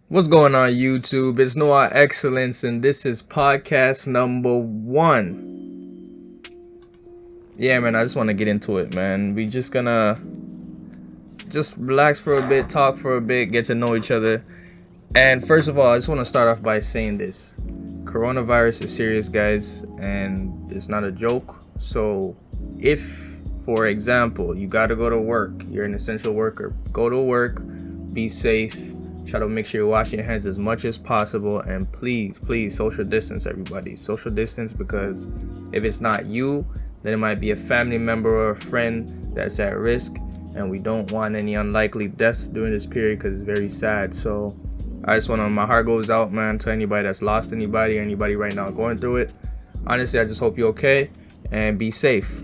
What's going on, YouTube? It's Noah Excellence, and this is podcast number 1. Yeah, man, I just want to get into it, man. We just gonna relax for a bit, talk for a bit, get to know each other. And first of all, I just want to start off by saying this. Coronavirus is serious, guys, and it's not a joke. So if, for example, you got to go to work, you're an essential worker, go to work, be safe. Try to make sure you're washing your hands as much as possible, and please social distance, everybody. Social distance, because if it's not you, then it might be a family member or a friend that's at risk, and we don't want any unlikely deaths during this period because it's very sad. So I just want to, my heart goes out, man, to anybody that's lost anybody right now going through it. Honestly, I just hope you're okay and be safe.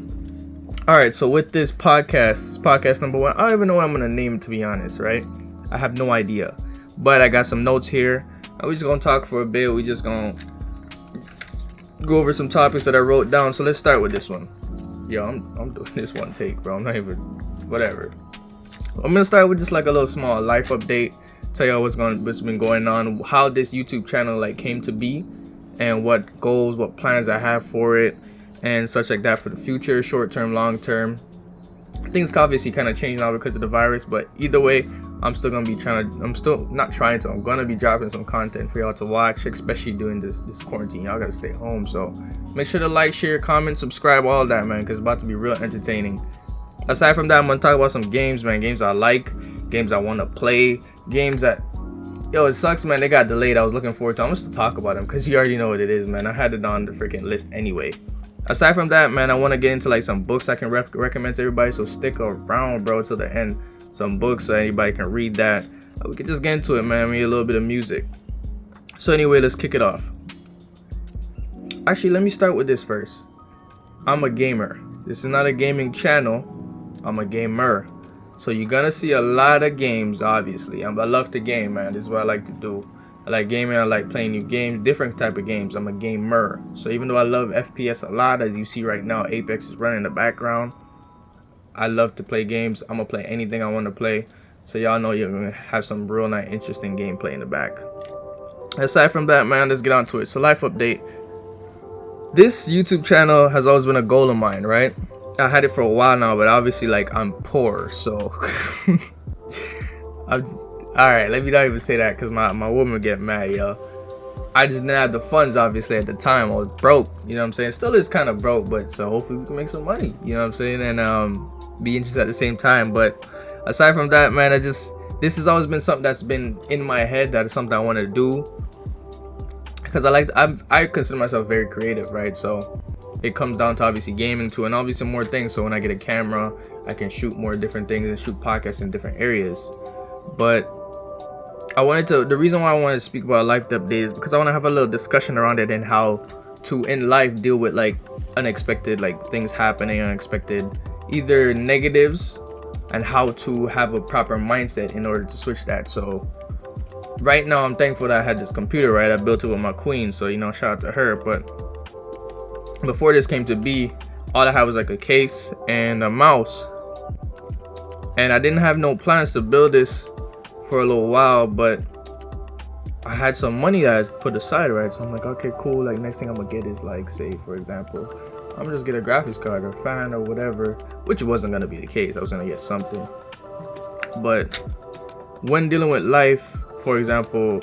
All right, so with this podcast number 1, I don't even know what I'm gonna name it, to be honest, right? I have no idea. But I got some notes here. We're just going to talk for a bit. We're just going to go over some topics that I wrote down. So let's start with this one. Yo, I'm doing this one take, bro. I'm not even... Whatever. I'm going to start with just like a little small life update. Tell y'all what's been going on. How this YouTube channel like came to be. And what goals, what plans I have for it. And such like that for the future. Short term, long term. Things obviously kind of change now because of the virus. But either way, I'm still gonna be I'm gonna be dropping some content for y'all to watch, especially during this quarantine. Y'all gotta stay home, so make sure to like, share, comment, subscribe, all that, man, because it's about to be real entertaining. Aside from that, I'm gonna talk about some games, man. Games I like, games I want to play, games that, yo, it sucks, man, they got delayed. I was looking forward to. I'm just to talk about them because you already know what it is, man. I had it on the freaking list anyway. Aside from that, man, I want to get into like some books I can recommend to everybody, so stick around, bro, till the end. Some books so anybody can read that. We can just get into it, man. Maybe a little bit of music. So anyway, let's kick it off. Actually, let me start with this first. I'm a gamer. This is not a gaming channel. I'm a gamer. So you're gonna see a lot of games, obviously. I love to game, man. This is what I like to do. I like gaming. I like playing new games, different type of games. I'm a gamer. So even though I love FPS a lot, as you see right now, Apex is running in the background. I love to play games. I'm gonna play anything I want to play, so y'all know you're gonna have some real nice, interesting gameplay in the back. Aside from that, man, let's get on to it. So life update. This YouTube channel has always been a goal of mine, right? I had it for a while now, but obviously, like, I'm poor, so I'm just all right. Let me not even say that because my woman would get mad, yo. I just didn't have the funds, obviously, at the time. I was broke, you know what I'm saying? Still is kind of broke, but so hopefully we can make some money, you know what I'm saying? And be interested at the same time. But aside from that, man, this has always been something that's been in my head. That is something I want to do because I consider myself very creative, right? So it comes down to obviously gaming too, and obviously more things. So when I get a camera, I can shoot more different things and shoot podcasts in different areas. But the reason why I wanted to speak about life update is because I want to have a little discussion around it and how to in life deal with like unexpected like things happening, unexpected either negatives, and how to have a proper mindset in order to switch that. So right now I'm thankful that I had this computer, right? I built it with my queen, so you know, shout out to her. But before this came to be, all I had was like a case and a mouse, and I didn't have no plans to build this for a little while, but I had some money that I put aside, right? So I'm like, okay, cool, like next thing I'm gonna get is like, say for example, I'm gonna just get a graphics card or a fan or whatever, which wasn't gonna be the case. I was gonna get something. But when dealing with life, for example,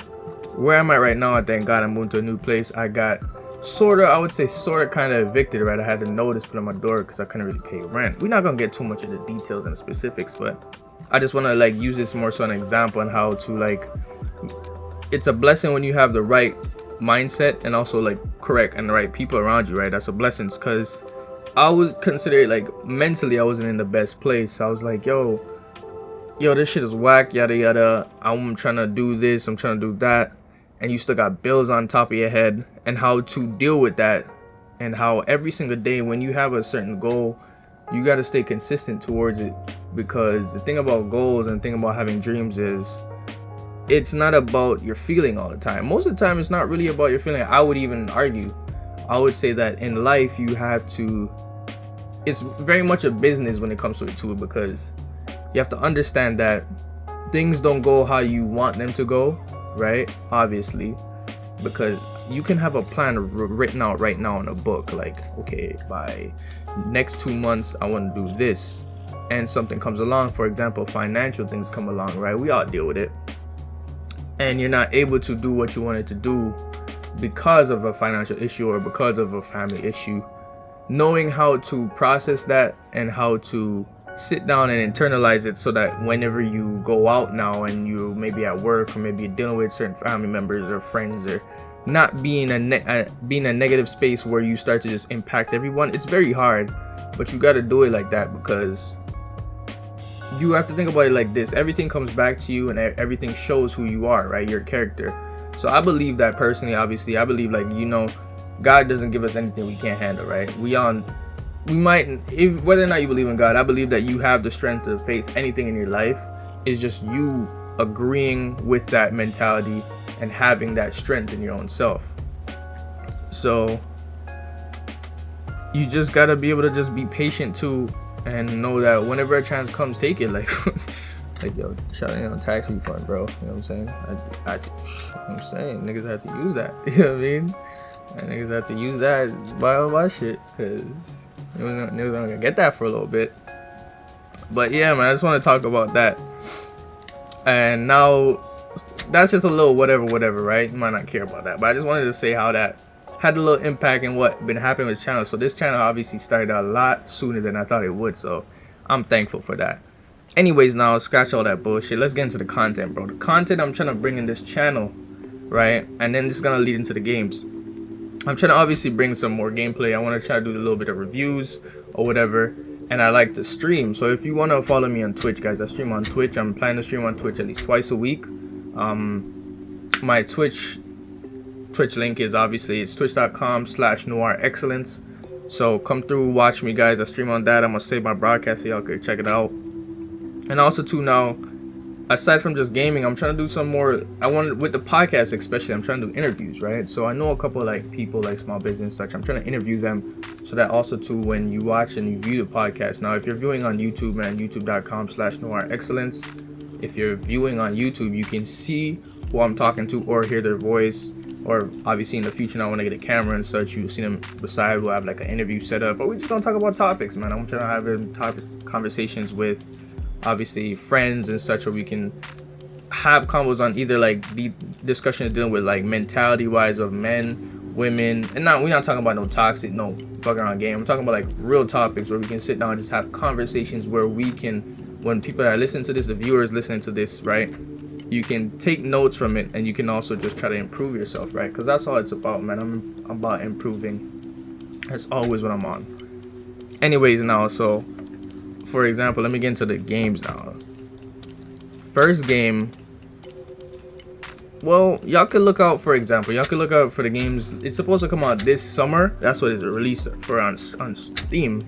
where I'm at right now, I thank God I'm moving to a new place. I got sorta kind of evicted, right? I had a notice put on my door because I couldn't really pay rent. We're not gonna get too much of the details and the specifics, but I just want to like use this more so an example on how to like, it's a blessing when you have the right mindset and also like correct and the right people around you, right? That's a blessing, because I would consider it like mentally I wasn't in the best place. I was like, yo, this shit is whack, yada yada. I'm trying to do this, I'm trying to do that, and you still got bills on top of your head, and how to deal with that, and how every single day when you have a certain goal, you got to stay consistent towards it. Because the thing about goals and the thing about having dreams is it's not about your feeling all the time. Most of the time it's not really about your feeling. I would even argue, I would say that in life you have to, it's very much a business when it comes to it too, because you have to understand that things don't go how you want them to go, right? Obviously, because you can have a plan written out right now in a book, like, okay, by next 2 months I want to do this, and something comes along, for example, financial things come along, right? We all deal with it, and you're not able to do what you wanted to do because of a financial issue or because of a family issue. Knowing how to process that and how to sit down and internalize it, so that whenever you go out now and you maybe at work or maybe you're dealing with certain family members or friends, or not being being a negative space where you start to just impact everyone. It's very hard, but you got to do it like that, because you have to think about it like this: everything comes back to you and everything shows who you are, right? Your character. So I believe that personally. Obviously I believe, like, God doesn't give us anything we can't handle, right? We might, whether or not you believe in God, I believe that you have the strength to face anything in your life. It's just you agreeing with that mentality and having that strength in your own self. So you just gotta be able to just be patient too, and know that whenever a chance comes, take it. Like, like, yo, shout out, tax refund, bro. You know what I'm saying? I'm saying niggas have to use that. You know what I mean? And niggas have to use that, buy all my shit, because niggas aren't gonna get that for a little bit. But yeah, man, I just want to talk about that. And now, that's just a little whatever, right? You might not care about that, but I just wanted to say how that had a little impact in what been happening with the channel. So this channel obviously started out a lot sooner than I thought it would, so I'm thankful for that. Anyways, now scratch all that bullshit. Let's get into the content, bro. The content I'm trying to bring in this channel, right? And then this is gonna lead into the games. I'm trying to obviously bring some more gameplay. I want to try to do a little bit of reviews or whatever, and I like to stream. So if you want to follow me on Twitch, guys, I stream on Twitch. I'm planning to stream on Twitch at least twice a week. My Twitch link is obviously, it's twitch.com/noirexcellence. So come through, watch me, guys. I stream on that. I'm gonna save my broadcast so y'all can check it out. And also too, now, aside from just gaming, I'm trying to do some more. I want, with the podcast especially, I'm trying to do interviews, right? So I know a couple like people, like small business such. I'm trying to interview them, so that also too, when you watch and you view the podcast. Now, if you're viewing on YouTube, man, youtube.com/noirexcellence. If you're viewing on YouTube, you can see who I'm talking to or hear their voice. Or obviously in the future, now when I get a camera and such, you'll see them beside. We'll have like an interview set up, but we just don't talk about topics, man. I'm trying to have conversations with obviously friends and such, where we can have combos on either like the discussion dealing with like mentality wise of men, women, and we're not talking about no toxic, no fucking around game. I'm talking about like real topics where we can sit down and just have conversations where we can, when people that listen to this, the viewers listening to this, right, you can take notes from it, and you can also just try to improve yourself, right? Because that's all it's about, man. I'm about improving. That's always what I'm on. Anyways, now, so for example, let me get into the games now. First game, well, y'all could look out, for example, y'all could look out for the games. It's supposed to come out this summer. That's what it's released for on Steam.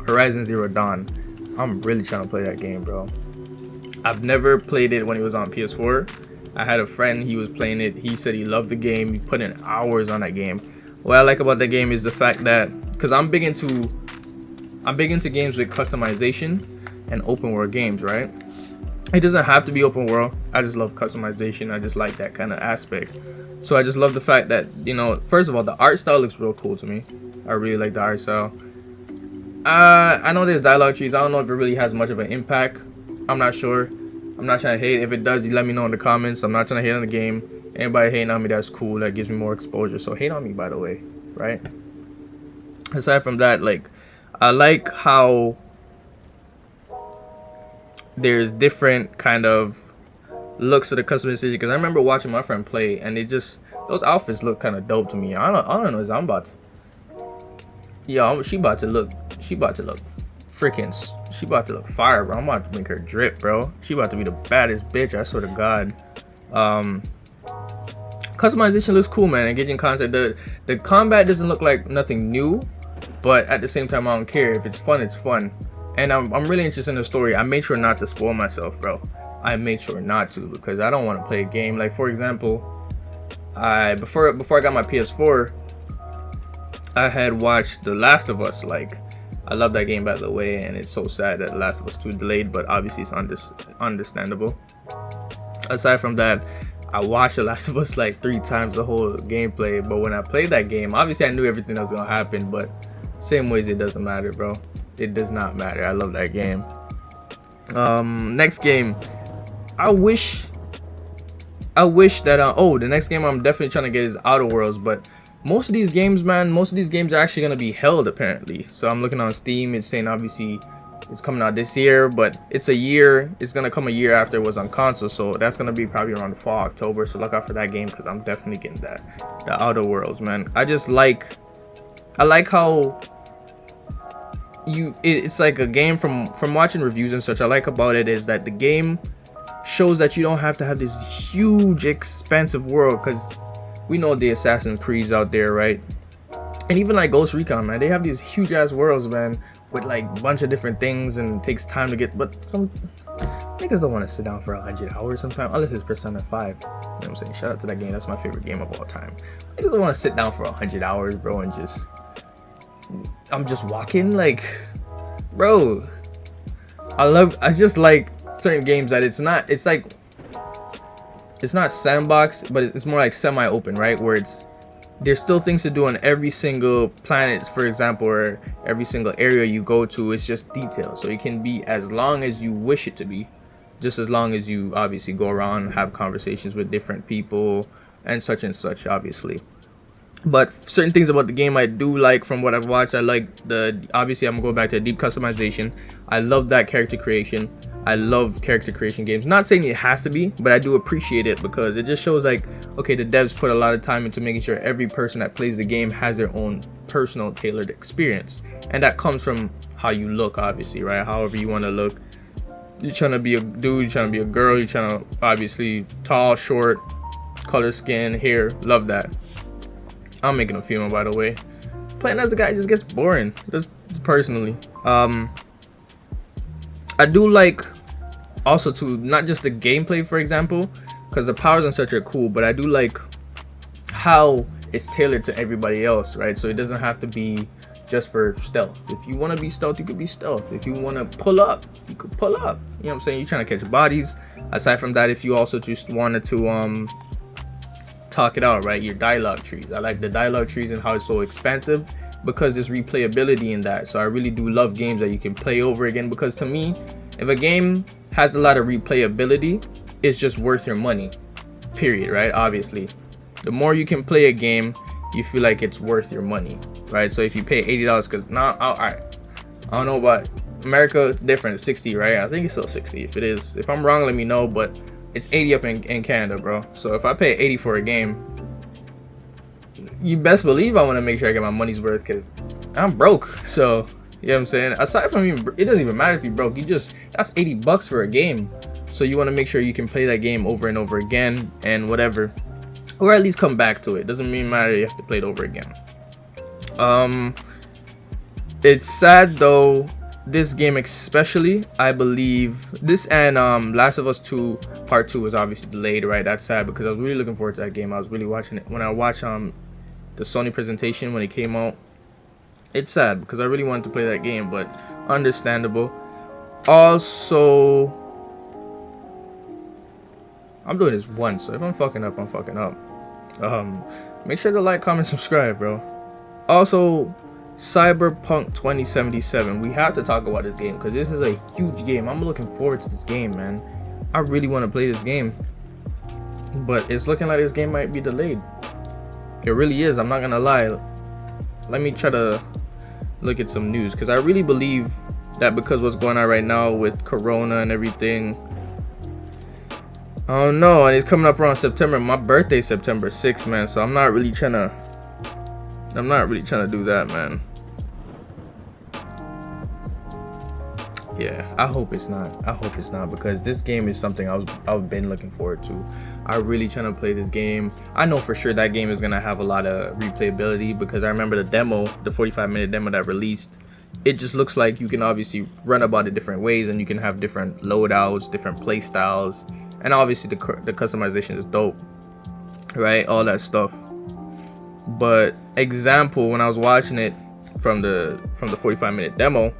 Horizon Zero Dawn. I'm really trying to play that game, bro. I've never played it when it was on PS4. I had a friend, he was playing it. He said he loved the game. He put in hours on that game. What I like about that game is the fact that, because I'm big into games with customization and open world games, right? It doesn't have to be open world. I just love customization. I just like that kind of aspect. So I just love the fact that, first of all, the art style looks real cool to me. I really like the art style. I know there's dialogue trees. I don't know if it really has much of an impact. I'm not sure. I'm not trying to hate. If it does, you let me know in the comments. I'm not trying to hate on the game. Anybody hating on me, that's cool. That gives me more exposure. So hate on me, by the way, right? Aside from that, like, I like how there's different kind of looks to the customization. Because I remember watching my friend play, and those outfits look kind of dope to me. I don't know. I'm about to, she about to look fire, bro. I'm about to make her drip, bro. She about to be the baddest bitch, I swear to God. Customization looks cool, man. Engaging content. The combat doesn't look like nothing new, but at the same time, I don't care. If it's fun, it's fun. And I'm really interested in the story. I made sure not to spoil myself, bro. I made sure not to, because I don't want to play a game. Like, for example, before I got my PS4, I had watched The Last of Us. Like, I love that game, by the way, and it's so sad that The Last of Us 2 delayed, but obviously it's understandable. Aside from that, I watched The Last of Us like 3 times the whole gameplay, but when I played that game, obviously I knew everything that was gonna happen, but same ways it doesn't matter, bro. It does not matter. I love that game. Next game, I wish that the next game I'm definitely trying to get is Outer Worlds, but most of these games, man, are actually gonna be held apparently. So I'm looking on Steam, it's saying obviously it's coming out this year, but it's gonna come a year after it was on console, so that's gonna be probably around the fall, October. So look out for that game, because I'm definitely getting that. The Outer Worlds, man. I like how it's like a game from watching reviews and such. I like about it is that the game shows that you don't have to have this huge expansive world, because we know the Assassin's Creeds out there, right? And even like Ghost Recon, man, they have these huge ass worlds, man, with like a bunch of different things, and it takes time to get, but some niggas don't want to sit down for 100 hours sometimes, unless it's Persona 5. You know what I'm saying? Shout out to that game. That's my favorite game of all time. Niggas don't want to sit down for 100 hours, bro, and I'm just walking, like, bro. I just like certain games that it's not sandbox, but it's more like semi-open, right? Where there's still things to do on every single planet, for example, or every single area you go to. It's just details, so it can be as long as you wish it to be, just as long as you obviously go around and have conversations with different people and such, obviously. But certain things about the game I do like from what I've watched. I like obviously I'm gonna go back to deep customization. I love that character creation. I love character creation games. Not saying it has to be, but I do appreciate it, because it just shows like, okay, the devs put a lot of time into making sure every person that plays the game has their own personal tailored experience. And that comes from how you look, obviously, right? However you want to look. You're trying to be a dude, you're trying to be a girl, you're trying to obviously tall, short, color skin, hair. Love that. I'm making a female, by the way. Playing as a guy just gets boring, just personally. I do like also to not just the gameplay, for example, because the powers and such are cool, but I do like how it's tailored to everybody else, right? So it doesn't have to be just for stealth. If you want to be stealth, you could be stealth. If you want to pull up, you could pull up. You know what I'm saying? You're trying to catch bodies. Aside from that, if you also just wanted to talk it out, right? Your dialogue trees. I like the dialogue trees and how it's so expansive, because there's replayability in that. So I really do love games that you can play over again, because to me, if a game has a lot of replayability, it's just worth your money, period, right? Obviously, the more you can play a game, you feel like it's worth your money, right? So if you pay $80, because now, I don't know about America, different, it's 60, right? I think it's still 60. If it is, if I'm wrong, let me know, but it's 80 up in Canada, bro. So if I pay 80 for a game, you best believe I want to make sure I get my money's worth, because I'm broke. So you know what I'm saying? Aside from it doesn't even matter if you're broke. That's $80 for a game. So you want to make sure you can play that game over and over again and whatever, or at least come back to it. Doesn't mean matter you have to play it over again. It's sad though. This game especially, I believe this and Last of Us 2 Part 2 was obviously delayed, right? That's sad, because I was really looking forward to that game. I was really watching it when I watched the Sony presentation when it came out. It's sad because I really wanted to play that game, but understandable. Also, I'm doing this once, so if I'm fucking up, I'm fucking up. Make sure to like, comment, subscribe, bro. Also, Cyberpunk 2077. We have to talk about this game because this is a huge game. I'm looking forward to this game, man. I really want to play this game, but it's looking like this game might be delayed. It really is. I'm not gonna lie. Let me try to look at some news, because I really believe that because what's going on right now with Corona and everything. Oh no, and it's coming up around September. My birthday's September 6th, man. So I'm not really trying to do that, man. Yeah, I hope it's not, because this game is something I've been looking forward to. I really trying to play this game. I know for sure that game is gonna have a lot of replayability, because I remember the demo, the 45-minute demo that released. It just looks like you can obviously run about it different ways, and you can have different loadouts, different play styles, and obviously the customization is dope, right? All that stuff. But example, when I was watching it from the 45-minute demo,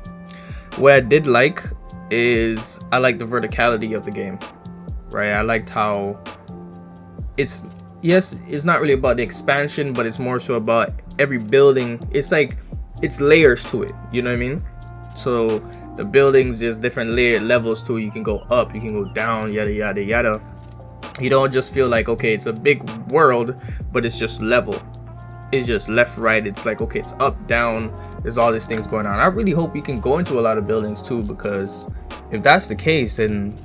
what I did like is I like the verticality of the game, right? I liked how it's not really about the expansion, but it's more so about every building. It's like it's layers to it, you know what I mean? So the buildings, there's different levels to it. You can go up, you can go down, yada yada yada. You don't just feel like, okay, it's a big world, but it's just level. It's just left, right. It's like, okay, it's up, down. There's all these things going on. I really hope you can go into a lot of buildings too, because if that's the case, then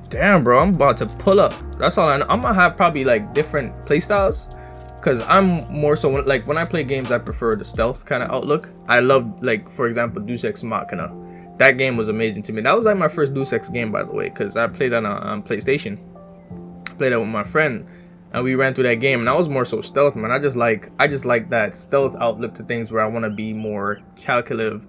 damn, bro, I'm about to pull up. That's all I know. I'm gonna have probably like different playstyles, because I'm more so like when I play games, I prefer the stealth kind of outlook. I love, like, for example, Deus Ex Machina. That game was amazing to me. That was like my first Deus Ex game, by the way, because I played on PlayStation. Played that with my friend, and we ran through that game, and I was more so stealth, man. I just like that stealth outlook to things, where I want to be more calculative.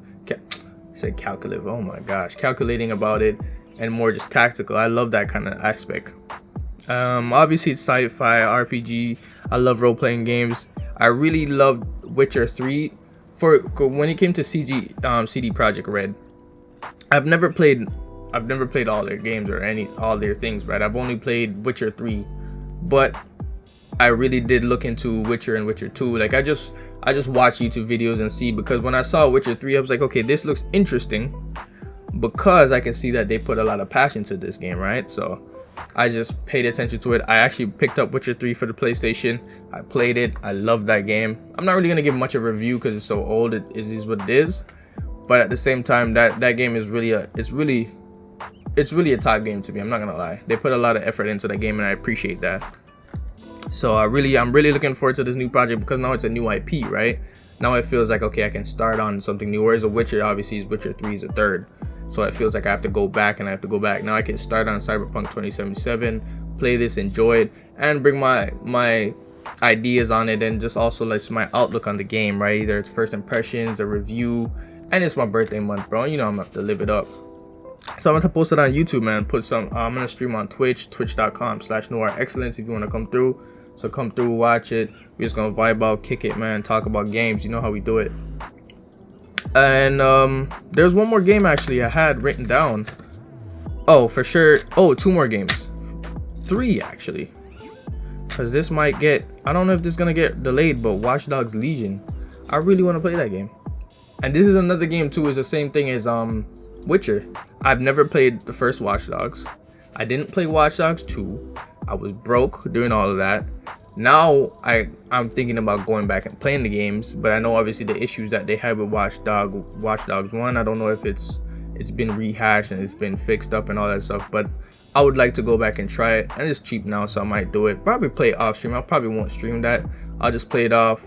Oh my gosh, calculating about it, and more just tactical. I love that kind of aspect. Obviously it's sci-fi, RPG. I love role-playing games. I really loved Witcher 3. For when it came to CD Projekt Red, I've never played all their games or all their things, right? I've only played Witcher 3, but I really did look into Witcher and Witcher 2. Like I just watch YouTube videos and see, because when I saw Witcher 3, I was like, okay, this looks interesting, because I can see that they put a lot of passion to this game, right? So I just paid attention to it. I actually picked up Witcher 3 for the PlayStation. I played it. I loved that game. I'm not really gonna give much of a review because it's so old. It is what it is. But at the same time, that game is really a top game to me. I'm not gonna lie. They put a lot of effort into the game, and I appreciate that. So I'm really looking forward to this new project, because now it's a new IP, right? Now it feels like, okay, I can start on something new. Whereas a Witcher, obviously, Witcher 3 is a third. So it feels like I have to go back. Now I can start on Cyberpunk 2077, play this, enjoy it, and bring my ideas on it, and just also like my outlook on the game, right? Either it's first impressions, a review, and it's my birthday month, bro. You know I'm gonna have to live it up. So I'm gonna post it on YouTube, man. I'm gonna stream on Twitch, twitch.com/noirexcellence if you wanna come through. So come through, watch it. We're just gonna vibe out, kick it, man, talk about games. You know how we do it. And there's one more game actually I had written down. Oh, for sure. Oh, 2 more games. 3 actually. Because this might get, I don't know if this is gonna get delayed, but Watch Dogs Legion. I really want to play that game. And this is another game too. It's the same thing as Witcher. I've never played the first Watch Dogs. I didn't play Watch Dogs 2. I was broke doing all of that. Now I'm thinking about going back and playing the games, but I know obviously the issues that they had with Watch Dogs 1. I don't know if it's been rehashed and it's been fixed up and all that stuff, but I would like to go back and try it. And it's cheap now, so I might do it. Probably play it off stream. I probably won't stream that. I'll just play it off.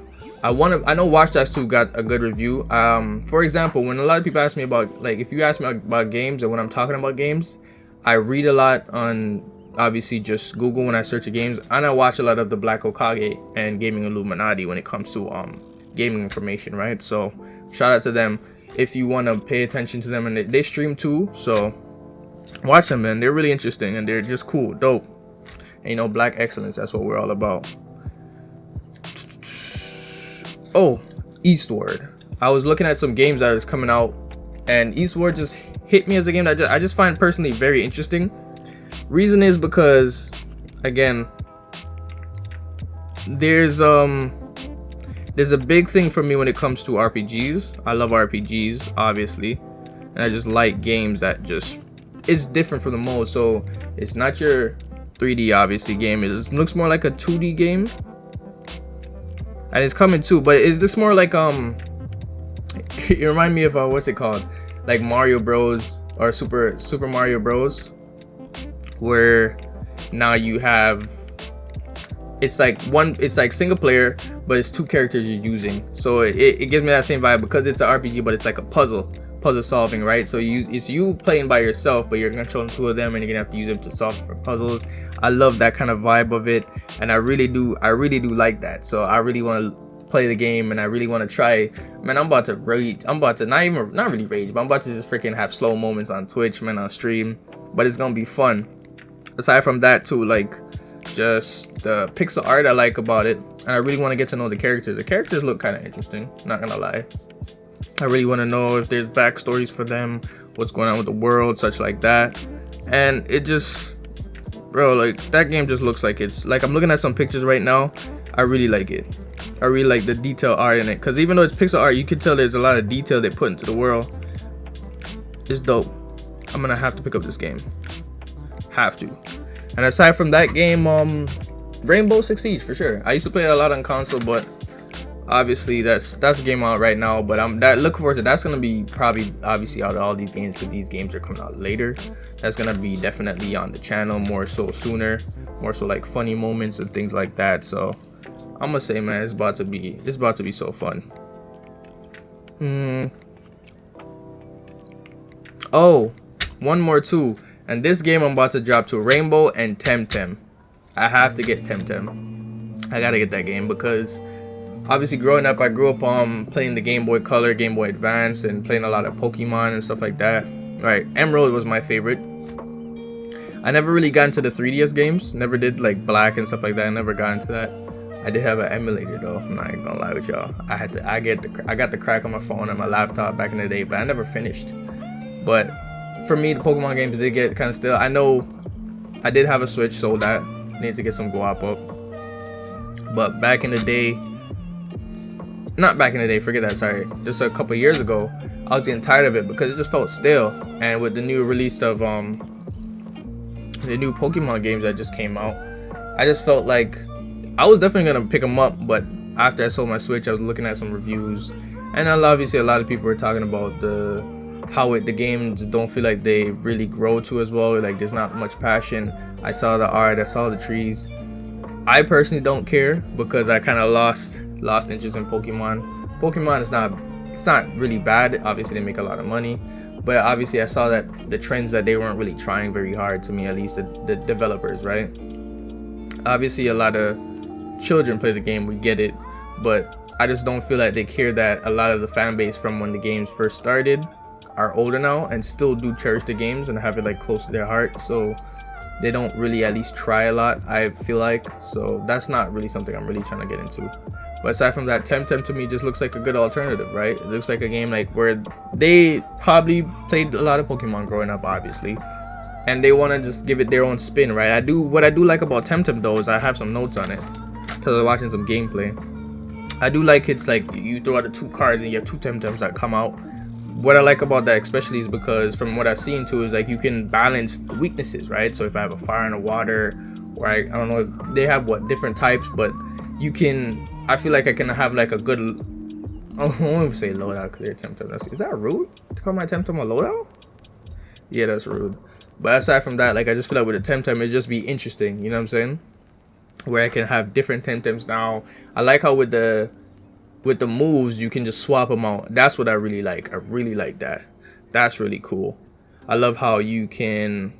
I know Watch Dogs 2 got a good review. For example, when a lot of people ask me about, like, if you ask me about games, and when I'm talking about games, I read a lot on obviously just Google when I search the games, and I watch a lot of the Black Okage and Gaming Illuminati when it comes to gaming information, right? So shout out to them if you want to pay attention to them, and they stream too, so watch them, man. They're really interesting, and they're just cool, dope. And you know, black excellence, that's what we're all about. Oh, Eastward. I was looking at some games that is coming out, and Eastward just hit me as a game that I just find personally very interesting. Reason is because, again, there's a big thing for me when it comes to RPGs. I love RPGs, obviously, and I just like games that it's different from the most. So it's not your 3D obviously game. It looks more like a 2D game, and it's coming too, but it looks more like it reminds me of what's it called, like Mario Bros or Super Mario Bros, where now you have, it's like single player, but it's 2 characters you're using. So it gives me that same vibe, because it's an RPG, but it's like a puzzle solving, right? So it's you playing by yourself, but you're controlling 2 of them, and you're gonna have to use them to solve for puzzles. I love that kind of vibe of it, and I really do like that. So I really want to play the game, and I really want to try. Man, I'm about to rage. I'm about to not really rage, but I'm about to just freaking have slow moments on Twitch, man, on stream. But it's gonna be fun. Aside from that too, like just the pixel art I like about it, and I really want to get to know the characters. The characters look kind of interesting, not gonna lie. I really want to know if there's backstories for them, what's going on with the world, such like that. And it just, bro, like that game just looks like it's like I'm looking at some pictures right now. I really like it. I really like the detail art in it, because even though it's pixel art, you can tell there's a lot of detail they put into the world. It's dope. I'm gonna have to pick up this game. Have to. And aside from that game, Rainbow Six Siege for sure. I used to play it a lot on console, but obviously that's a game out right now. But I'm looking forward to that's gonna be probably obviously out of all these games, because these games are coming out later. That's gonna be definitely on the channel more so sooner, more so like funny moments and things like that. So I'm gonna say, man, it's about to be so fun. Oh, one more too, and this game I'm about to drop to Rainbow and Temtem. I have to get Temtem. I gotta get that game because obviously growing up, I grew up playing the Game Boy Color, Game Boy Advance, and playing a lot of Pokemon and stuff like that. Right, Emerald was my favorite. I never really got into the 3DS games. Never did like Black and stuff like that. I never got into that. I did have an emulator though. I'm not even gonna lie with y'all. I got the crack on my phone and my laptop back in the day, but I never finished. But for me, the Pokemon games did get kind of still. I know I did have a Switch, so that need to get some guap up. But back in the day, not back in the day, forget that, sorry. Just a couple years ago, I was getting tired of it because it just felt stale. And with the new release of the new Pokemon games that just came out, I just felt like I was definitely gonna pick them up. But after I sold my Switch, I was looking at some reviews, and obviously a lot of people were talking about the games don't feel like they really grow to as well. Like there's not much passion. I saw the art, I saw the trees. I personally don't care because I kind of lost interest in Pokemon. Pokemon it's not really bad. Obviously they make a lot of money, but obviously I saw that the trends that they weren't really trying very hard, to me at least, the developers, right? Obviously a lot of children play the game, we get it, but I just don't feel like they care that a lot of the fan base from when the games first started are older now and still do cherish the games and have it like close to their heart, so they don't really at least try a lot, I feel like. So that's not really something I'm really trying to get into. But aside from that, Temtem to me just looks like a good alternative, right? It looks like a game like where they probably played a lot of Pokemon growing up, obviously, and they want to just give it their own spin, right? What I do like about Temtem though is I have some notes on it because I was watching some gameplay. I do like it's like you throw out the 2 cards and you have 2 Temtems that come out. What I like about that especially is because from what I've seen too is like you can balance the weaknesses, right? So if I have a fire and a water, or I don't know if they have different types, but you can, I feel like I can have like a good, I won't even say loadout because they're Temtem. Is that rude to call my Temtem a loadout? Yeah, that's rude. But aside from that, like I just feel like with a Temtem it'd just be interesting, you know what I'm saying? Where I can have different Temtems now. I like how with the moves you can just swap them out. That's what I really like. I really like that. That's really cool. I love how you can,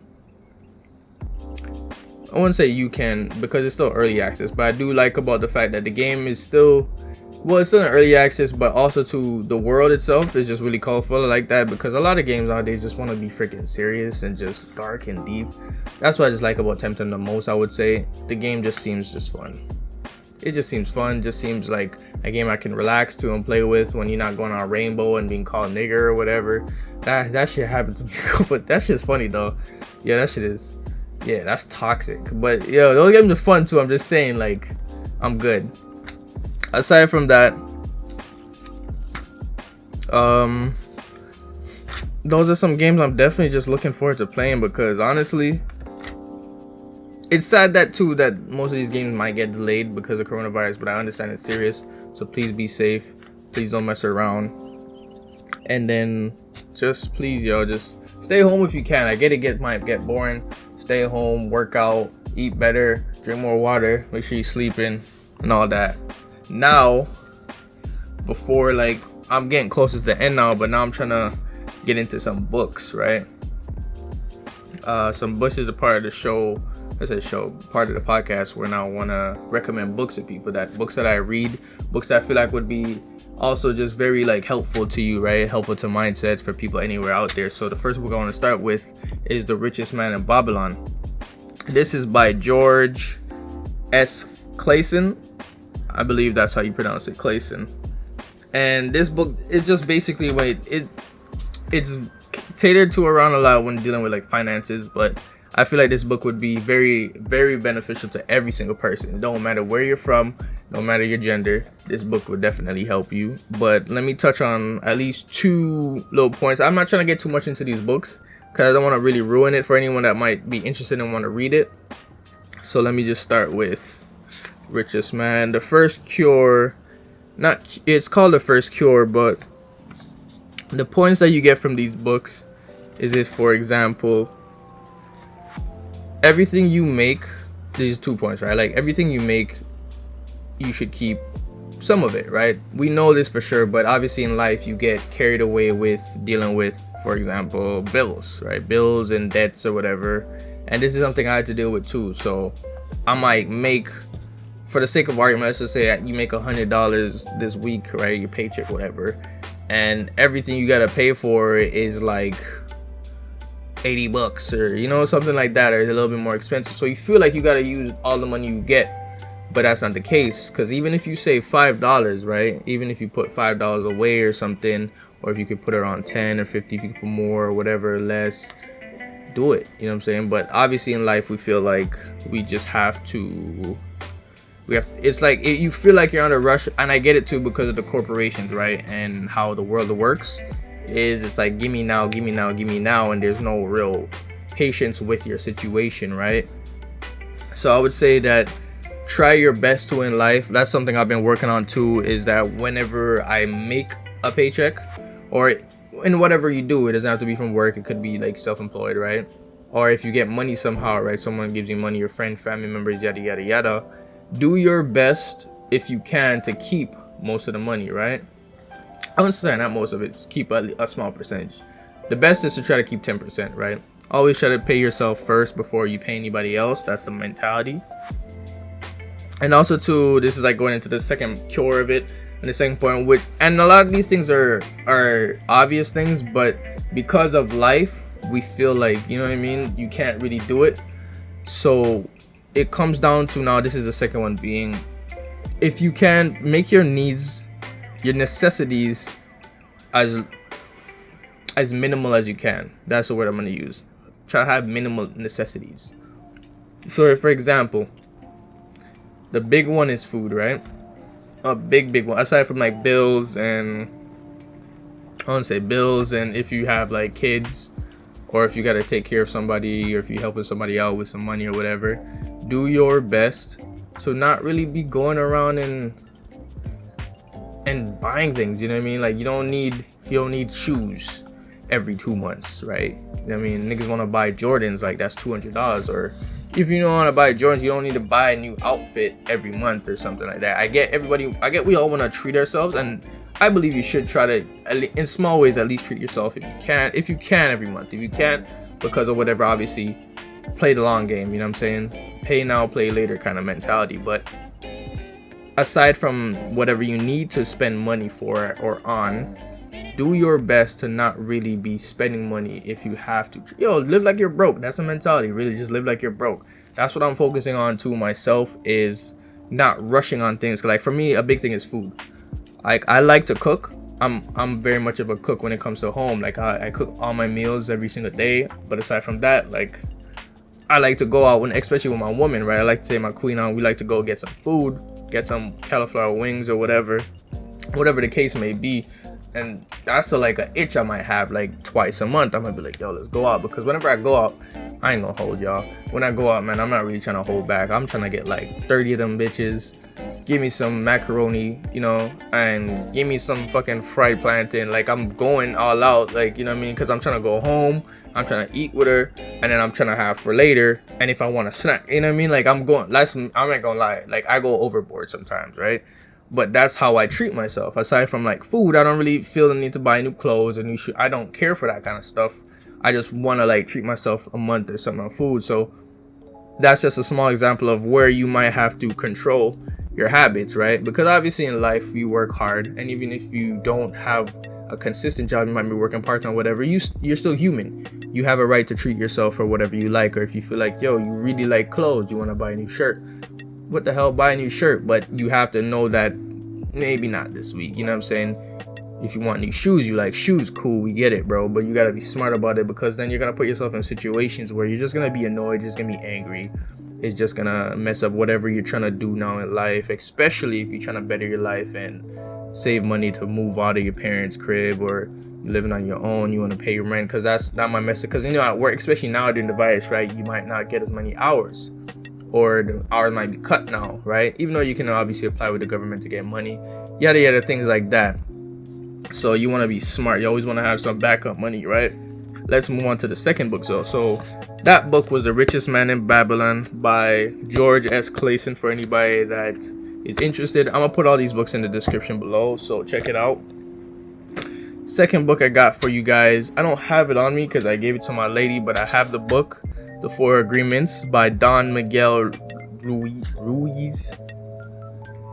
I wouldn't say you can because it's still early access, but I do like about the fact that the game is still, well, it's still in early access, but also to the world itself is just really colorful. I like that because a lot of games nowadays just want to be freaking serious and just dark and deep. That's what I just like about Temtem the most, I would say. The game just seems just fun. It just seems fun, just seems like a game I can relax to and play with when you're not going on Rainbow and being called nigger or whatever. That shit happened to me, but that shit's funny though. Yeah, that shit is, yeah, that's toxic. But yo, those games are fun too. I'm just saying, like, I'm good. Aside from that, those are some games I'm definitely just looking forward to playing because honestly, it's sad that too that most of these games might get delayed because of coronavirus, but I understand it's serious. So please be safe. Please don't mess around. And then just please, yo, just stay home if you can. I get it might get boring. Stay home, work out, eat better, drink more water, make sure you're sleeping and all that. Now, before, like, I'm getting closer to the end now, but now I'm trying to get into some books, right? Some books is a part of the show. Part of the podcast where now I want to recommend books to people, books that I read, books that I feel like would be also just very like helpful to you, right? Helpful to mindsets for people anywhere out there. So the first book I want to start with is The Richest Man in Babylon. This is by George S. Clason. I believe that's how you pronounce it, Clason. And this book, it's just basically it's tailored to around a lot when dealing with like finances, but I feel like this book would be very, very beneficial to every single person. It don't matter where you're from, no matter your gender, this book would definitely help you. But let me touch on at least 2 little points. I'm not trying to get too much into these books because I don't want to really ruin it for anyone that might be interested and want to read it. So let me just start with Richest Man. The First Cure, it's called The First Cure, but the points that you get from these books is if, for example, everything you make, these 2 points, right? Like everything you make, you should keep some of it, right? We know this for sure, but obviously in life you get carried away with dealing with, for example, bills, right? Bills and debts or whatever. And this is something I had to deal with too. So I might make, for the sake of argument, let's just say you make $100 this week, right? Your paycheck, whatever. And everything you gotta pay for is like $80 or, you know, something like that, or it's a little bit more expensive. So you feel like you gotta use all the money you get, but that's not the case. Because even if you save $5, right? Even if you put $5 away or something, or if you could put it on 10 or 50, if you could put more or whatever, less, do it. You know what I'm saying? But obviously in life we feel like we just have to. It's like you feel like you're on a rush, and I get it too because of the corporations, right? And how the world works is it's like give me now, give me now, give me now, and there's no real patience with your situation, right? So I would say that try your best to in life. That's something I've been working on too, is that whenever I make a paycheck, or in whatever you do, it doesn't have to be from work, it could be like self-employed, right? Or if you get money somehow, right? Someone gives you money, your friend, family members, yada yada yada. Do your best if you can to keep most of the money, right? I wouldn't say not most of it, keep a small percentage. The best is to try to keep 10%, right? Always try to pay yourself first before you pay anybody else. That's the mentality. And also too, this is like going into the second cure of it, and the second point, which, and a lot of these things are obvious things, but because of life, we feel like, you know what I mean, you can't really do it. So it comes down to, now this is the second one, being, if you can make your needs, your necessities as minimal as you can. That's the word I'm going to use. Try to have minimal necessities. So if, for example, the big one is food, right? A big one, aside from like bills, and I want to say bills, and if you have like kids, or if you got to take care of somebody, or if you're helping somebody out with some money or whatever, do your best to not really be going around and buying things. You know what I mean? Like you don't need shoes every 2 months, right? You know what I mean? Niggas want to buy Jordans, like that's $200. Or if you don't want to buy Jordans, you don't need to buy a new outfit every month or something like that. I get we all want to treat ourselves, and I believe you should try to, in small ways, at least treat yourself if you can every month. If you can't, because of whatever, obviously play the long game, you know what I'm saying? Pay now, play later kind of mentality. But aside from whatever you need to spend money for or on, do your best to not really be spending money if you have to. Live like you're broke. That's a mentality. Really, just live like you're broke. That's what I'm focusing on too myself, is not rushing on things. Like for me, a big thing is food. Like I like to cook. I'm very much of a cook when it comes to home. Like I cook all my meals every single day. But aside from that, like I like to go out, especially with my woman, right? I like to take my queen on. We like to go get some food, get some cauliflower wings or whatever the case may be. And that's like an itch I might have like twice a month. I might be like, yo, let's go out. Because whenever I go out, I ain't gonna hold y'all. When I go out, man, I'm not really trying to hold back. I'm trying to get like 30 of them bitches. Give me some macaroni, and give me some fucking fried plantain. Like I'm going all out, like, you know what I mean? Because I'm trying to go home. I'm trying to eat with her, and then I'm trying to have for later. And if I want a snack, you know what I mean? Like I'm not gonna lie. Like I go overboard sometimes, right? But that's how I treat myself. Aside from like food, I don't really feel the need to buy new clothes or new shoes. I don't care for that kind of stuff. I just want to like treat myself a month or something on food. So that's just a small example of where you might have to control your habits, right? Because obviously in life you work hard, and even if you don't have a consistent job, you might be working part-time, whatever, you're still human. You have a right to treat yourself for whatever you like. Or if you feel like, yo, you really like clothes, you want to buy a new shirt, what the hell, buy a new shirt. But you have to know that maybe not this week, you know what I'm saying? If you want new shoes, you like shoes, cool, we get it, bro. But you gotta be smart about it, because then you're gonna put yourself in situations where you're just gonna be annoyed, just gonna be angry. It's just gonna mess up whatever you're trying to do now in life, especially if you're trying to better your life and save money to move out of your parents' crib, or you're living on your own, you want to pay your rent, because that's not my message. Because at work, especially now during the virus, right, you might not get as many hours, or the hours might be cut now, right? Even though you can obviously apply with the government to get money, yada yada, things like that. So you want to be smart. You always want to have some backup money, right? Let's move on to the second book. So that book was The Richest Man in Babylon by George S. Clason. For anybody that is interested, I'm gonna put all these books in the description below, so check it out. Second book I got for you guys, I don't have it on me because I gave it to my lady, but I have the book, The Four Agreements by Don Miguel Ruiz.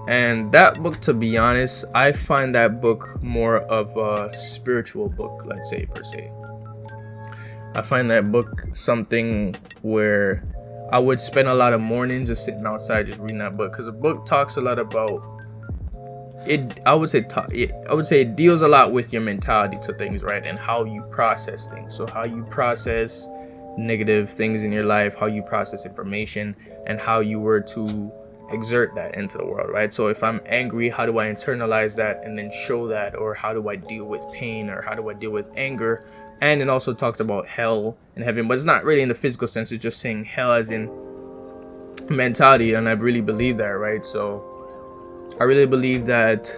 And that book, to be honest, I find that book more of a spiritual book, let's say, per se. I find that book something where I would spend a lot of mornings just sitting outside just reading that book, because the book talks a lot about it. I would say it deals a lot with your mentality to things, right, and how you process things. So how you process negative things in your life, how you process information, and how you were to exert that into the world, right? So if I'm angry, how do I internalize that and then show that? Or how do I deal with pain, or how do I deal with anger? And it also talked about hell and heaven, but it's not really in the physical sense. It's just saying hell as in mentality, and I really believe that, right? So I really believe that.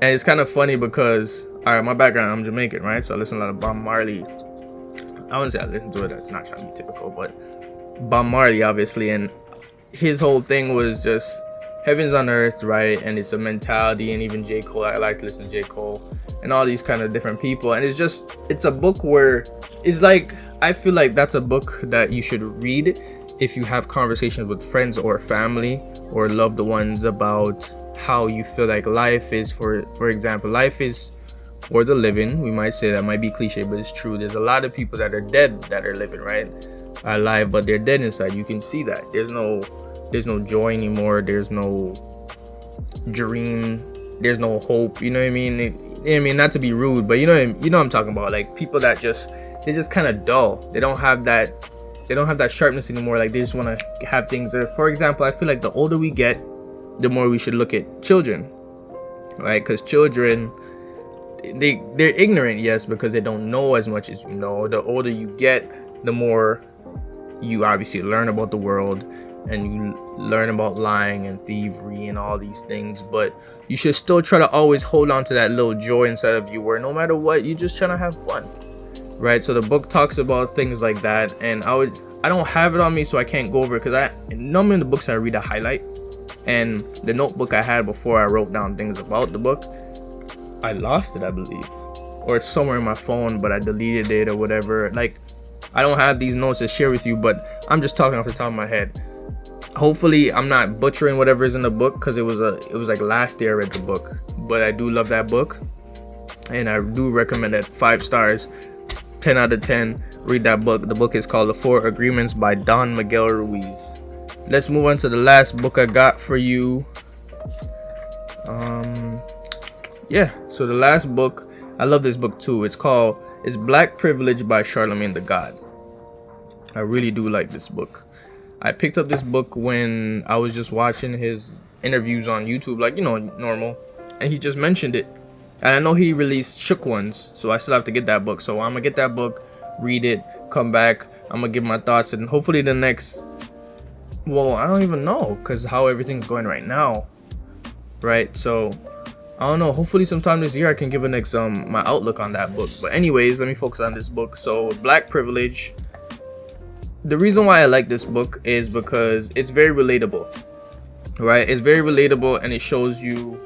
And it's kind of funny because, all right, my background, I'm Jamaican, right? So I listen to a lot of Bob Marley. I wouldn't say I listen to it, that's not trying to be typical, but Bob Marley, obviously, and his whole thing was just heaven's on earth, right? And it's a mentality. And even J. Cole, I like to listen to J. Cole and all these kind of different people. And it's a book where it's like, I feel like that's a book that you should read if you have conversations with friends or family or loved ones about how you feel like life is. For example, life is for the living. We might say that might be cliche, but it's true. There's a lot of people that are dead that are living, right? Are alive, but they're dead inside. You can see that. There's no joy anymore. There's no dream. There's no hope. You know what I mean? Not to be rude, but you know what I'm talking about. Like people that they're just kind of dull. They don't have that sharpness anymore. Like they just want to have things. For example, I feel like the older we get, the more we should look at children, right? Because children, they're ignorant, yes, because they don't know as much as you know. The older you get, the more you obviously learn about the world, and you learn about lying and thievery and all these things, but you should still try to always hold on to that little joy inside of you, where no matter what, you're just trying to have fun, right? So the book talks about things like that, and I don't have it on me, so I can't go over it, because normally in the books I read a highlight, and the notebook I had before I wrote down things about the book, I lost it, I believe, or it's somewhere in my phone, but I deleted it or whatever. Like, I don't have these notes to share with you, but I'm just talking off the top of my head. Hopefully I'm not butchering whatever is in the book, because it was like last year I read the book, but I do love that book, and I do recommend it. 5 stars, 10 out of 10. Read that book. The book is called The Four Agreements by Don Miguel Ruiz. Let's move on to the last book I got for you. So the last book, I love this book too. It's Black Privilege by Charlemagne the God. I really do like this book. I picked up this book when I was just watching his interviews on YouTube, like, normal, and he just mentioned it. And I know he released Shook Ones, so I still have to get that book. So I'm gonna get that book, read it, come back. I'm gonna give my thoughts, and hopefully the next, I don't even know, because how everything's going right now, right? So I don't know, hopefully sometime this year I can give my outlook on that book. But anyways, let me focus on this book. So Black Privilege, the reason why I like this book is because it's very relatable, right? It's very relatable, and it shows you,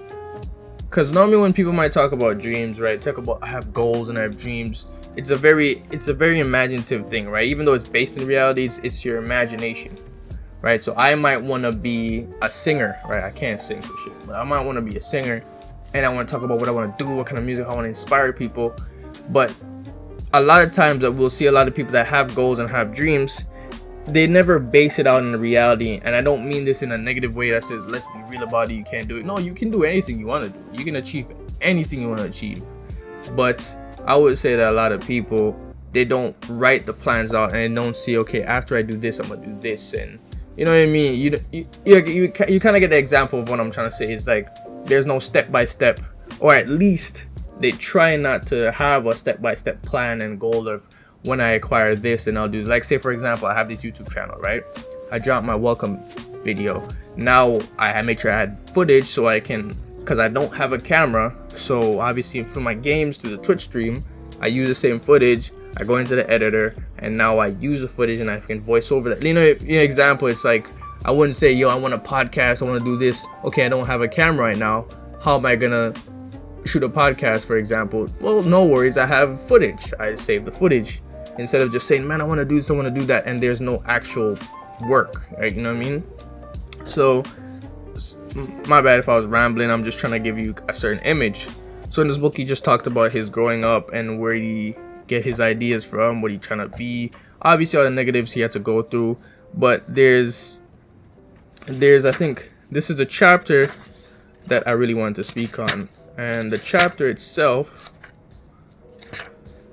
because normally when people might talk about dreams, right, talk about I have goals and I have dreams, it's a very imaginative thing, right? Even though it's based in reality, it's your imagination, right? So I might want to be a singer, right? I can't sing for shit, but I might want to be a singer, and I want to talk about what I want to do, what kind of music I want to inspire people. But a lot of times that we'll see a lot of people that have goals and have dreams, they never base it out in the reality. And I don't mean this in a negative way that says let's be real about it, you can't do it. No, you can do anything you want to do. You can achieve anything you want to achieve. But I would say that a lot of people, they don't write the plans out and don't see, okay, after I do this, I'm gonna do this, and you know what I mean. You kind of get the example of what I'm trying to say. It's like there's no step by step, or at least they try not to have a step by step plan and goal of when I acquire this and I'll do this. Like, say for example, I have this YouTube channel, right? I dropped my welcome video. Now I make sure I had footage so I can, because I don't have a camera, so obviously for my games through the Twitch stream, I use the same footage. I go into the editor and now I use the footage and I can voice over that. You know, example, it's like I wouldn't say, yo, I want a podcast, I want to do this. Okay, I don't have a camera right now. How am I gonna shoot a podcast, for example? Well, no worries, I have footage. I save the footage instead of just saying, man, I want to do this, I want to do that, and there's no actual work, right? You know what I mean? So my bad if I was rambling. I'm just trying to give you a certain image. So in this book, he just talked about his growing up and where he get his ideas from, what he trying to be, obviously all the negatives he had to go through. But there's I think this is a chapter that I really wanted to speak on, and the chapter itself,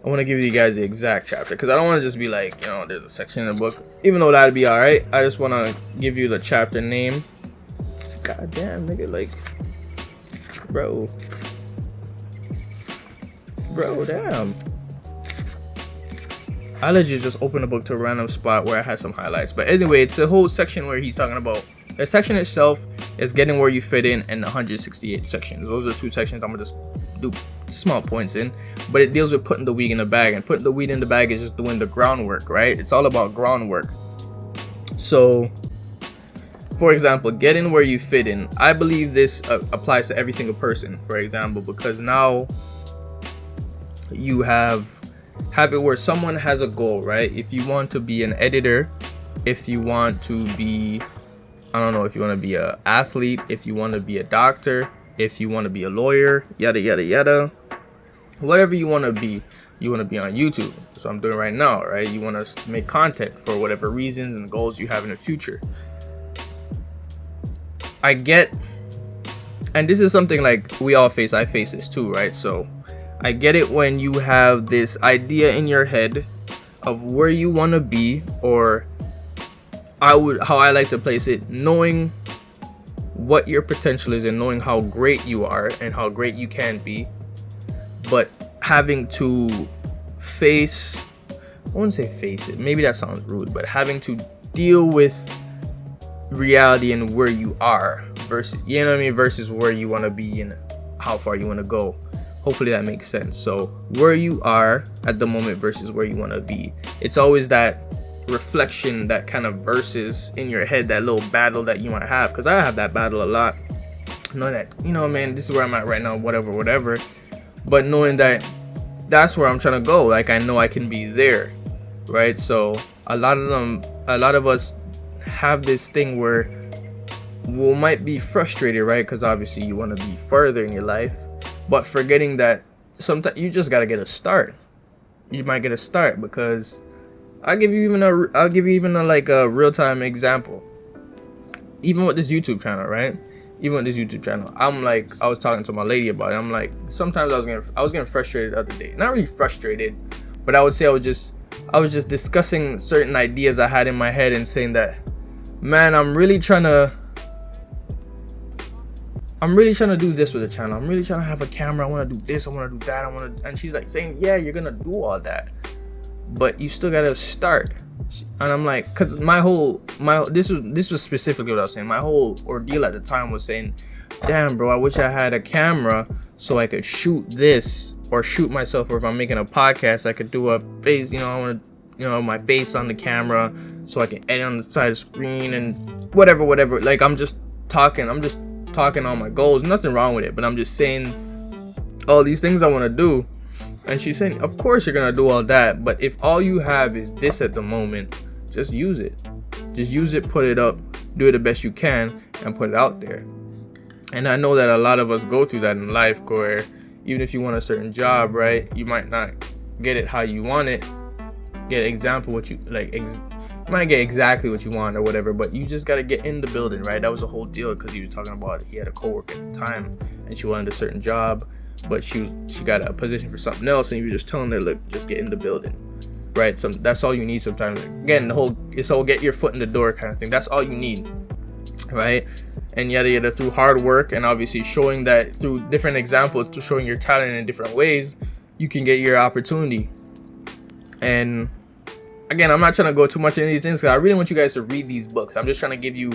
I want to give you guys the exact chapter, because I don't want to just be like, you know, there's a section in the book, even though that'd be alright. I just want to give you the chapter name. God damn, nigga, like, bro, damn. I legit just opened the book to a random spot where I had some highlights. But anyway, it's a whole section where he's talking about, the section itself is getting where you fit in 168 sections. Those are the 2 sections I'm gonna just do small points in, but it deals with putting the weed in the bag, and putting the weed in the bag is just doing the groundwork, right? It's all about groundwork. So for example, getting where you fit in, I believe this applies to every single person, for example, because now you have it where someone has a goal, right? If you want to be an editor, if you want to be, I don't know, if you want to be an athlete, if you want to be a doctor, if you want to be a lawyer, yada yada yada, whatever you want to be on YouTube. So I'm doing right now, right? You want to make content for whatever reasons and goals you have in the future. I get, and this is something like we all face, I face this too, right? So I get it when you have this idea in your head of where you want to be, or how I like to place it, knowing what your potential is and knowing how great you are and how great you can be, but having to face, I wouldn't say face it, maybe that sounds rude, but having to deal with reality and where you are versus, you know what I mean, versus where you want to be and how far you want to go. Hopefully that makes sense. So where you are at the moment versus where you want to be, it's always that reflection, that kind of versus in your head, that little battle that you want to have, because I have that battle a lot, knowing that, you know, man, this is where I'm at right now, whatever, but knowing that that's where I'm trying to go, like I know I can be there, right? So a lot of us have this thing where we might be frustrated, right? Because obviously you want to be further in your life, but forgetting that sometimes you just gotta get a start. You might get a start, because I'll give you even a real-time example. Even with this YouTube channel, right? Even with this YouTube channel, I'm like, I was talking to my lady about it. I'm like, sometimes I was getting frustrated the other day. Not really frustrated, but I would say I was just discussing certain ideas I had in my head and saying that, man, I'm really trying to do this with the channel. I'm really trying to have a camera. I want to do this. I want to do that. And she's like saying, yeah, you're gonna do all that, but you still gotta start. And I'm like, cause this was specifically what I was saying. My whole ordeal at the time was saying, damn, bro, I wish I had a camera so I could shoot this or shoot myself. Or if I'm making a podcast, I could do a face. You know, I want to, you know, my face on the camera so I can edit on the side of the screen and whatever. Like I'm just talking on my goals. Nothing wrong with it, but I'm just saying all these things I want to do. And she's saying, of course you're gonna do all that, but if all you have is this at the moment, just use it. Just use it, put it up, do it the best you can, and put it out there. And I know that a lot of us go through that in life, where even if you want a certain job, right, you might not get it how you want it. Get example what you like. You might get exactly what you want or whatever, but you just gotta get in the building, right? That was a whole deal, because he was talking about he had a coworker at the time, and she wanted a certain job. but she got a position for something else, and you were just telling her, look, just get in the building, right? So that's all you need sometimes. Again, it's all get your foot in the door kind of thing. That's all you need, right? And yada through hard work and obviously showing that through different examples, to showing your talent in different ways, you can get your opportunity. And again, I'm not trying to go too much into these things because I really want you guys to read these books. I'm just trying to give you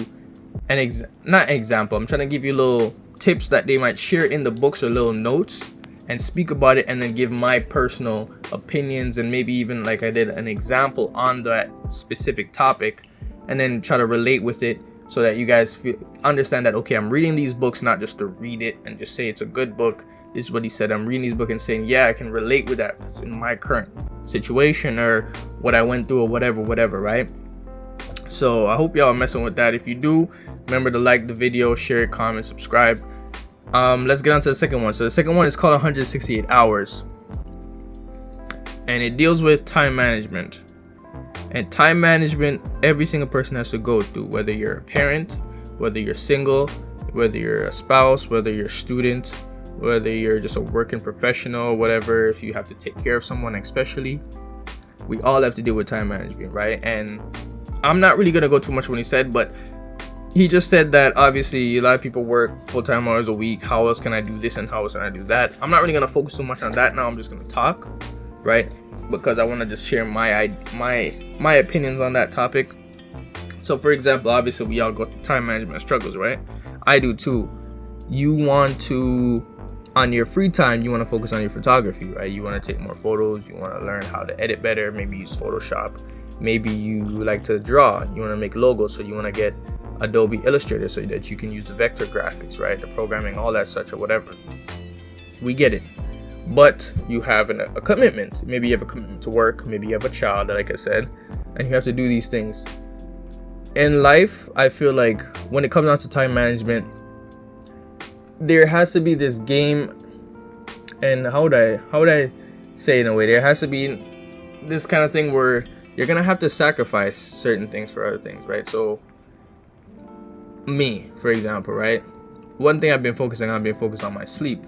an example. I'm trying to give you little tips that they might share in the books or little notes and speak about it, and then give my personal opinions and maybe even, like I did, an example on that specific topic, and then try to relate with it so that you guys understand that, okay, I'm reading these books not just to read it and just say it's a good book. This is what he said. I'm reading these books and saying, yeah, I can relate with that in my current situation or what I went through or whatever, right? So I hope y'all are messing with that. If you do, remember to like the video, share it, comment, subscribe. Let's get on to the second one. So the second one is called 168 Hours. And it deals with time management. And time management, every single person has to go through, whether you're a parent, whether you're single, whether you're a spouse, whether you're a student, whether you're just a working professional, whatever, if you have to take care of someone especially, we all have to deal with time management, right? And I'm not really going to go too much when he said, but he just said that obviously a lot of people work full-time hours a week. How else can I do this and how else can I do that? I'm not really going to focus too much on that now. I'm just going to talk, right? Because I want to just share my opinions on that topic. So for example, obviously we all go through time management struggles, right? I do too. You want to, on your free time, you want to focus on your photography, right? You want to take more photos. You want to learn how to edit better, maybe use Photoshop. Maybe you like to draw. You want to make logos, so you want to get Adobe Illustrator so that you can use the vector graphics, right? The programming, all that such or whatever. We get it. But you have a commitment. Maybe you have a commitment to work. Maybe you have a child, like I said, and you have to do these things. In life, I feel like when it comes down to time management, there has to be this game, and how would I say it in a way? There has to be this kind of thing where you're gonna have to sacrifice certain things for other things, right? So me, for example, right? One thing I've been focused on my sleep.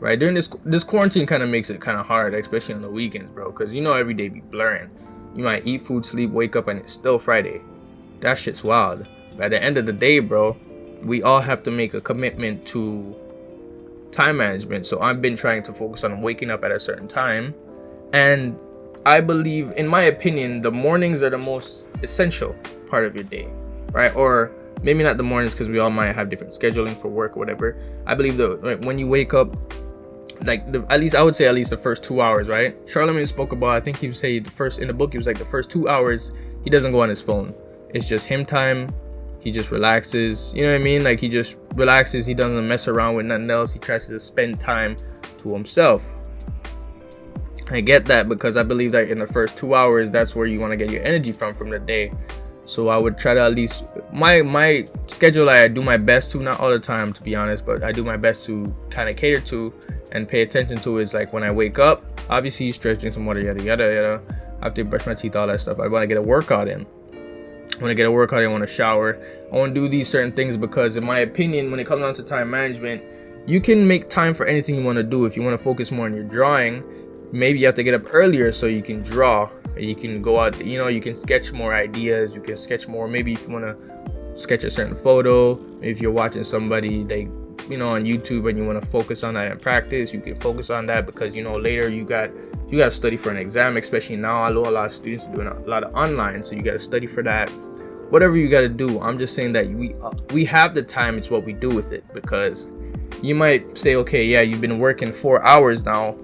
Right, during this quarantine kind of makes it kind of hard, especially on the weekends, bro, because every day be blurring. You might eat food, sleep, wake up, and it's still Friday. That shit's wild. But at the end of the day, bro, we all have to make a commitment to time management. So I've been trying to focus on waking up at a certain time, and I believe, in my opinion, the mornings are the most essential part of your day, right? Or maybe not the mornings, because we all might have different scheduling for work or whatever. I believe that when you wake up, at least the first 2 hours, right? Charlemagne spoke about, I think he would say in the book, he was like the first 2 hours, he doesn't go on his phone. It's just him time. He just relaxes. You know what I mean? Like, he just relaxes. He doesn't mess around with nothing else. He tries to just spend time to himself. I get that, because I believe that in the first 2 hours, that's where you want to get your energy from the day. So I would try to, at least my schedule, I do my best to, not all the time to be honest, but I do my best to kind of cater to and pay attention to, is like when I wake up, obviously stretch, drink some water, yada yada yada. I have to brush my teeth, all that stuff. I want to get a workout in. I want to shower. I want to do these certain things, because in my opinion, when it comes down to time management, you can make time for anything you want to do. If you want to focus more on your drawing, maybe you have to get up earlier so you can draw. You can go out, you can sketch more ideas. You can sketch more. Maybe if you want to sketch a certain photo, maybe if you're watching somebody, on YouTube, and you want to focus on that and practice, you can focus on that, because later you got to study for an exam. Especially now, I know a lot of students are doing a lot of online, so you got to study for that. Whatever you got to do, I'm just saying that we have the time. It's what we do with it, because you might say, okay, yeah, you've been working 4 hours now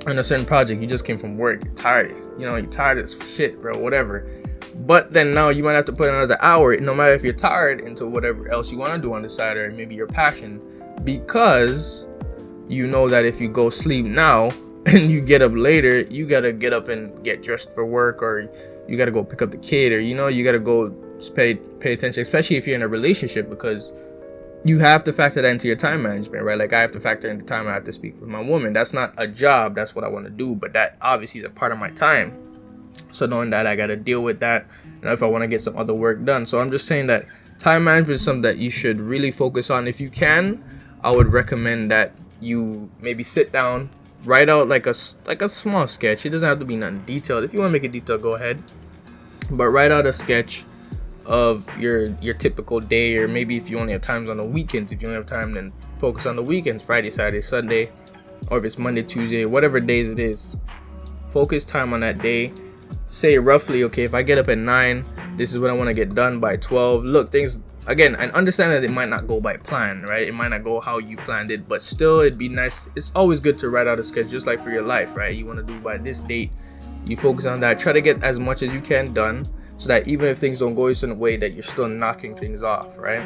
on a certain project. You just came from work, you're tired, you're tired as shit, bro, whatever. But then now you might have to put another hour, no matter if you're tired, into whatever else you want to do on the side, or maybe your passion, because you know that if you go sleep now and you get up later, you got to get up and get dressed for work, or you got to go pick up the kid, or you got to go pay attention, especially if you're in a relationship, because you have to factor that into your time management, right? Like, I have to factor in the time I have to speak with my woman. That's not a job. That's what I want to do. But that obviously is a part of my time. So knowing that, I got to deal with that, if I want to get some other work done. So I'm just saying that time management is something that you should really focus on. If you can, I would recommend that you maybe sit down, write out like a small sketch. It doesn't have to be nothing detailed. If you want to make it detailed, go ahead. But write out a sketch of your typical day, or maybe if you only have times on the weekends. If you only have time, then focus on the weekends, Friday, Saturday, Sunday, or if it's Monday, Tuesday, whatever days it is. Focus time on that day. Say roughly, okay, if I get up at 9, this is what I want to get done by 12. Look, things, again, and understand that it might not go by plan, right? It might not go how you planned it, but still, it'd be nice. It's always good to write out a sketch, just like for your life, right? You want to do by this date. You focus on that. Try to get as much as you can done, so that even if things don't go a certain way, that you're still knocking things off, right?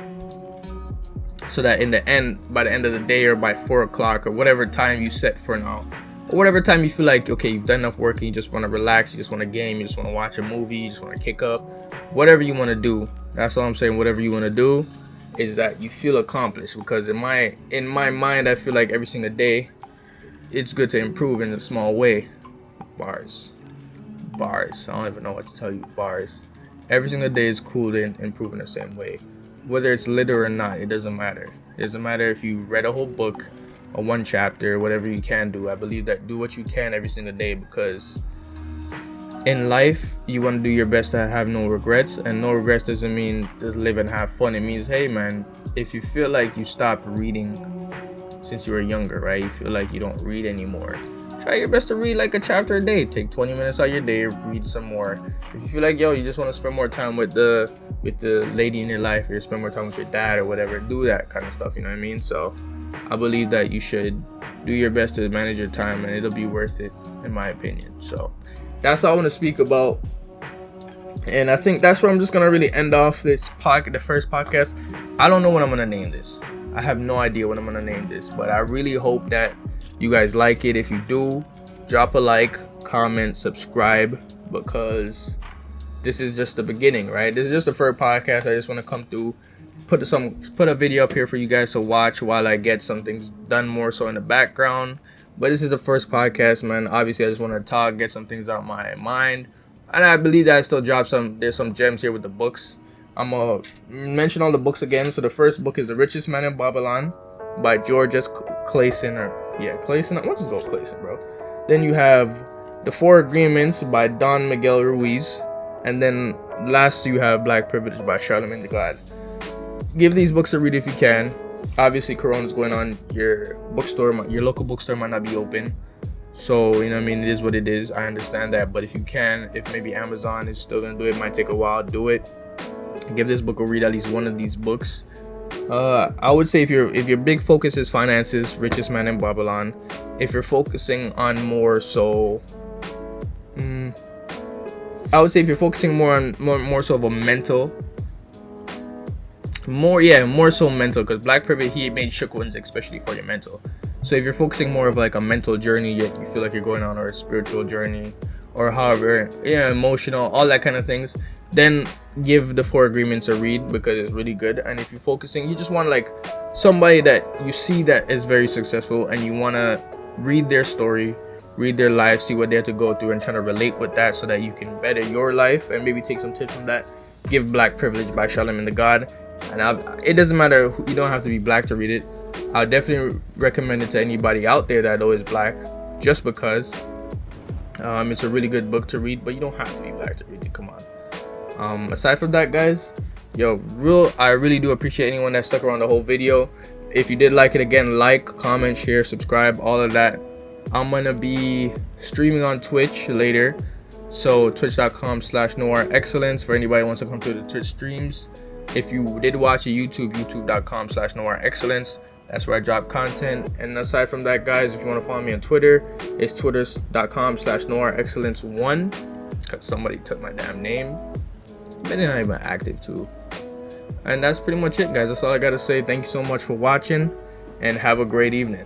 So that in the end, by the end of the day, or by 4 o'clock, or whatever time you set for now, or whatever time you feel like, okay, you've done enough work and you just want to relax, you just want to game, you just want to watch a movie, you just want to kick up, whatever you want to do. That's all I'm saying. Whatever you want to do is that you feel accomplished, because in my mind, I feel like every single day it's good to improve in a small way. Bars, I don't even know what to tell you. Bars. Every single day is cool to improve in the same way, whether it's lit or not. It doesn't matter. It doesn't matter if you read a whole book or one chapter, whatever you can do. I believe that do what you can every single day, because in life you want to do your best to have no regrets. And no regrets doesn't mean just live and have fun. It means, hey man, if you feel like you stopped reading since you were younger, right? You feel like you don't read anymore, try your best to read like a chapter a day. Take 20 minutes out of your day, read some more. If you feel like, yo, you just want to spend more time with the lady in your life, or spend more time with your dad or whatever, do that kind of stuff, you know what I mean? So I believe that you should do your best to manage your time, and it'll be worth it, in my opinion. So that's all I want to speak about, and I think that's where I'm just gonna really end off the first podcast. I don't know what I'm gonna name this. I have no idea what I'm gonna name this, but I really hope that you guys like it. If you do, drop a like, comment, subscribe, because this is just the beginning, right? This is just the first podcast. I just want to come through, put a video up here for you guys to watch while I get some things done more so in the background. But this is the first podcast, man. Obviously, I just want to talk, get some things out of my mind, and I believe that I still drop there's some gems here with the books. I'm gonna mention all the books again. So the first book is The Richest Man in Babylon by George S. Clayson, Clayson. Let's just go Clayson, bro. Then you have The Four Agreements by Don Miguel Ruiz, and then last you have Black Privilege by Charlemagne the God. Give these books a read if you can. Obviously, Corona's going on. Your local bookstore might not be open, so you know what I mean. It is what it is. I understand that, but if you can, if maybe Amazon is still gonna do it, might take a while. Do it. Give this book a read, at least one of these books. I would say if your big focus is finances, Richest Man in Babylon. If you're focusing on more so, I would say if you're focusing more so of a mental, more so mental, because Black Privilege, he made shook ones especially for your mental. So if you're focusing more of like a mental journey, yet you feel like you're going on, or a spiritual journey, or however, emotional, all that kind of things, then give The Four Agreements a read, because it's really good. And if you're focusing, you just want like somebody that you see that is very successful, and you want to read their story, read their life, see what they have to go through, and try to relate with that so that you can better your life and maybe take some tips from that. Give Black Privilege by Charlemagne the God. And it doesn't matter, you don't have to be black to read it. I'll definitely recommend it to anybody out there that is black, just because it's a really good book to read, but you don't have to be black to read it. Come on. Aside from that, guys, I really do appreciate anyone that stuck around the whole video. If you did like it, again, like, comment, share, subscribe, all of that. I'm gonna be streaming on Twitch later, so twitch.com/noirexcellence for anybody who wants to come to the Twitch streams. If you did watch a youtube.com/noirexcellence. That's where I drop content. And aside from that, guys, if you want to follow me on Twitter, it's twitter.com/noirexcellence1, because somebody took my damn name, but they're not even active too. And that's pretty much it, guys. That's all I gotta say. Thank you so much for watching, and have a great evening.